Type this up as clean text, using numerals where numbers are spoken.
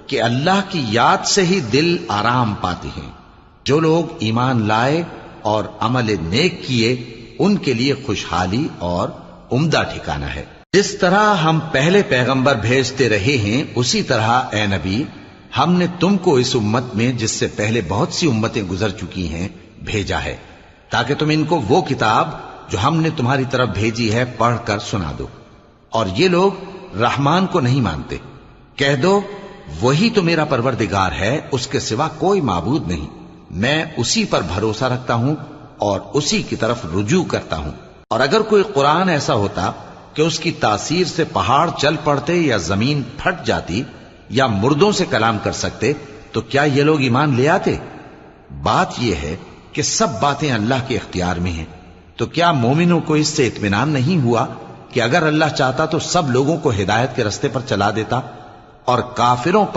کہ اللہ کی یاد سے ہی دل آرام پاتے ہیں۔ جو لوگ ایمان لائے اور عمل نیک کیے ان کے لیے خوشحالی اور عمدہ ٹھکانہ ہے۔ جس طرح ہم پہلے پیغمبر بھیجتے رہے ہیں اسی طرح اے نبی ہم نے تم کو اس امت میں جس سے پہلے بہت سی امتیں گزر چکی ہیں بھیجا ہے، تاکہ تم ان کو وہ کتاب جو ہم نے تمہاری طرف بھیجی ہے پڑھ کر سنا دو۔ اور یہ لوگ رحمان کو نہیں مانتے، کہہ دو وہی تو میرا پروردگار ہے، اس کے سوا کوئی معبود نہیں، میں اسی پر بھروسہ رکھتا ہوں اور اسی کی طرف رجوع کرتا ہوں۔ اور اگر کوئی قرآن ایسا ہوتا کہ اس کی تاثیر سے پہاڑ چل پڑتے یا زمین پھٹ جاتی یا مردوں سے کلام کر سکتے تو کیا یہ لوگ ایمان لے آتے؟ بات یہ ہے کہ سب باتیں اللہ کے اختیار میں ہیں۔ تو کیا مومنوں کو اس سے اطمینان نہیں ہوا کہ اگر اللہ چاہتا تو سب لوگوں کو ہدایت کے رستے پر چلا دیتا، اور کافروں پر